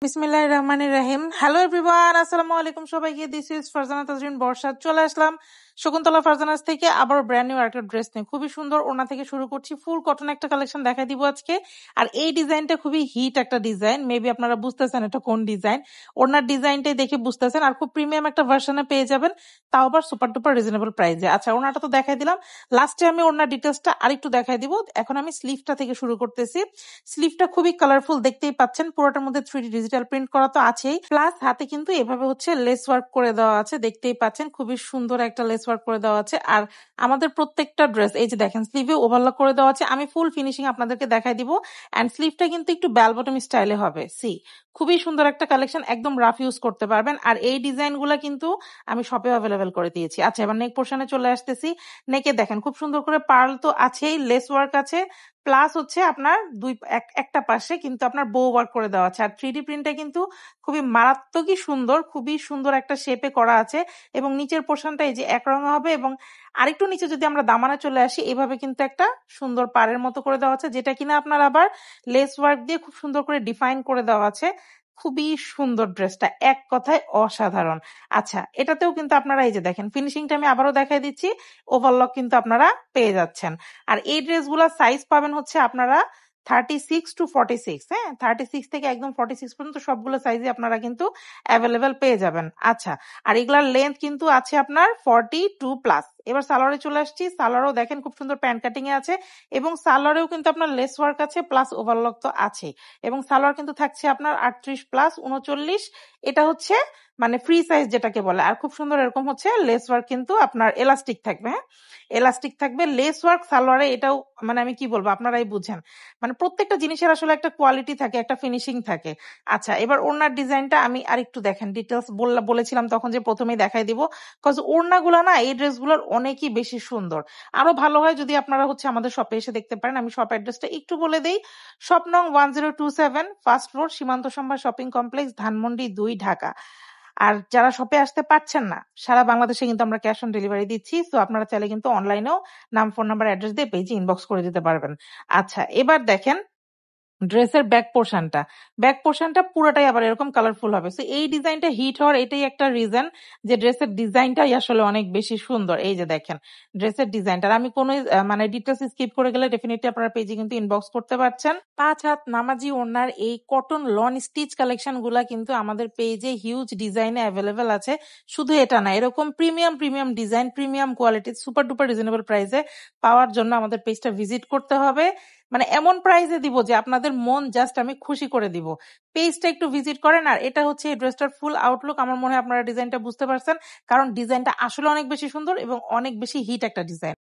বিসমিল্লাহির রহমানির রহিম। Hello everyone, আসসালামু আলাইকুম সবাইকে। দিস ইজ ফারজানা তাজরিন বর্ষা। চলে আসলাম শকুন্তলা ফারজানাস থেকে আবার ব্র্যান্ড নিউ একটা ড্রেস নিয়ে। খুবই সুন্দর ওড়না থেকে শুরু করছি, ফুল কটন একটা কালেকশন দেখাই দিব আজকে। আর এই ডিজাইনটা খুবই হিট একটা ডিজাইন, মেবি আপনারা বুঝতেছেন এটা কোন ডিজাইন। ওড়নার ডিজাইনটাই দেখে বুঝতেছেন। আর খুব প্রিমিয়াম একটা ভার্সনে পেয়ে যাবেন, তাও আবার সুপার ডুপার রিজনেবল প্রাইসে। আচ্ছা, ওড়নাটা তো দেখাই দিলাম, লাস্টে আমি ওড়নার ডিটেলসটা আরেকটু দেখাই দিব। এখন আমি স্লিভটা থেকে শুরু করতেছি। স্লিভটা খুবই কালারফুল, দেখতেই পাচ্ছেন। পুরোটার মধ্যে 3D ডিজিটাল প্রিন্ট করা তো আছেই, প্লাস হাতে কিন্তু এভাবে হচ্ছে লেস ওয়ার্ক করে দেওয়া আছে, দেখতেই পাচ্ছেন। খুবই সুন্দর একটা লেস ওয়ার্ক করে দেওয়া আছে। আর আমাদের প্রত্যেকটা ড্রেস এই যে দেখেন স্লিভে ওভারলক করে দেওয়া আছে। আমি ফুল ফিনিশিং আপনাদেরকে দেখাই দিব। অ্যান্ড স্লিভটা কিন্তু একটু বেল বটম স্টাইলে হবে। খুবই সুন্দর একটা কালেকশন, একদম রাফ ইউজ করতে পারবেন। আর এই ডিজাইন গুলা কিন্তু আমি শপে অ্যাভেলেবেল করে দিয়েছি। আচ্ছা, এবার নেক পোর্শনে চলে আসতেছি। নেকে দেখেন খুব সুন্দর করে পার্ল তো আছেই, লেস ওয়ার্ক আছে, প্লাস হচ্ছে আপনার একটা পাশে কিন্তু আপনার বো ওয়ার্ক করে দেওয়া আছে। আর 3D প্রিন্টটা কিন্তু খুবই মারাত্মকই সুন্দর, খুবই সুন্দর একটা শেপে করা আছে। এবং নিচের পোর্শনটা এই যে একরঙা হবে, এবং আরেকটু নিচে যদি আমরা দামানে চলে আসি, এভাবে কিন্তু একটা সুন্দর পাড়ের মতো করে দেওয়া আছে, যেটা কিনা আপনার আবার লেস ওয়ার্ক দিয়ে খুব সুন্দর করে ডিফাইন করে দেওয়া আছে। খুবই সুন্দর ড্রেসটা, এক কথায় অসাধারণ। আচ্ছা, এটাতেও কিন্তু আপনারা এই যে দেখেন ফিনিশিংটা আমি আবারও দেখাই দিচ্ছি, ওভারলক কিন্তু আপনারা পেয়ে যাচ্ছেন। আর এই ড্রেসগুলোর সাইজ পাবেন হচ্ছে আপনারা 36 to 46, হ্যাঁ, 36 থেকে একদম 46 পর্যন্ত সবগুলো সাইজে আপনারা কিন্তু অ্যাভেলেবেল পেয়ে যাবেন। আচ্ছা, আর এগুলার লেন্থ কিন্তু আছে আপনার 42+। এবার সালোয়ারে চলে আসছি। সালোয়ারও দেখেন খুব সুন্দর প্যান্ট কাটিং এ আছে, এবং সালোয়ারেও কিন্তু আপনার লেস ওয়ার্ক আছে, প্লাস ওভারলক তো আছে। এবং সালোয়ার কিন্তু থাকছে আপনার 38+39। এটা হচ্ছে মানে ফ্রি সাইজ যেটাকে বলে। আর খুব সুন্দর এরকম হচ্ছে লেস ওয়ার্ক কিন্তু আপনার এলাস্টিক থাকবে, হ্যাঁ, এলাস্টিক থাকবে লেস ওয়ার্ক সালোয়ারে। এটাও মানে আমি কি বলবো, আপনারাই বুঝেন। মানে প্রত্যেকটা জিনিসের আসলে একটা কোয়ালিটি থাকে, একটা ফিনিশিং থাকে। আচ্ছা, এবার ওড়নার ডিজাইনটা আমি আরেকটু দেখেন ডিটেলস বলেছিলাম তখন যে প্রথমেই দেখাই দিব, কজ ওড়নাগুলো না এই ড্রেসগুলোর অনেকই বেশি সুন্দর। আরো ভালো হয় যদি আপনারা হচ্ছে আমাদের শপে এসে দেখতে পারেন। আমি শপ অ্যাড্রেসটা একটু বলে দেই। শপ নং 1027, ফার্স্ট ফ্লোর, সীমান্ত সম্ভার শপিং কমপ্লেক্স, ধানমন্ডি 2, ঢাকা। আর যারা শপে আসতে পারছেন না, সারা বাংলাদেশে কিন্তু আমরা ক্যাশ অন ডেলিভারি দিচ্ছি। তো আপনারা চাইলে কিন্তু অনলাইনেও নাম, ফোন নাম্বার, অ্যাড্রেস দিয়ে পেজে ইনবক্স করে দিতে পারবেন। আচ্ছা, এবার দেখেন ড্রেসের ব্যাক পোর্শনটা পুরোটাই আবার এরকম কালারফুল হবে। তো এই ডিজাইনটা হিট হওয়ার এটাই একটা রিজন, যে ড্রেসের ডিজাইনটাই আসলে অনেক বেশি সুন্দর। এই যে দেখেন ড্রেসের ডিজাইনটা, আমি কোনো মানে ডিটেলস স্কিপ করে গেলে ডেফিনেটলি আপনারা পেজে কিন্তু ইনবক্স করতে পারছেন। 5 হাত নামাজি ওড়নার এই কটন লন স্টিচ কালেকশন গুলা কিন্তু আমাদের পেজে হিউজ ডিজাইনে অ্যাভেলেবেল আছে। শুধু এটা না, এরকম premium design, premium quality, super duper reasonable প্রাইসে পাওয়ার জন্য আমাদের পেজটা ভিজিট করতে হবে। মানে এমন প্রাইসে দিব যে আপনাদের মন জাস্ট আমি খুশি করে দিব। পেজটা একটু ভিজিট করেন। আর এটা হচ্ছে এই ড্রেসটার ফুল আউটলুক। আমার মনে হয় আপনারা ডিজাইনটা বুঝতে পারছেন, কারণ ডিজাইনটা আসলে অনেক বেশি সুন্দর এবং অনেক বেশি হিট একটা ডিজাইন।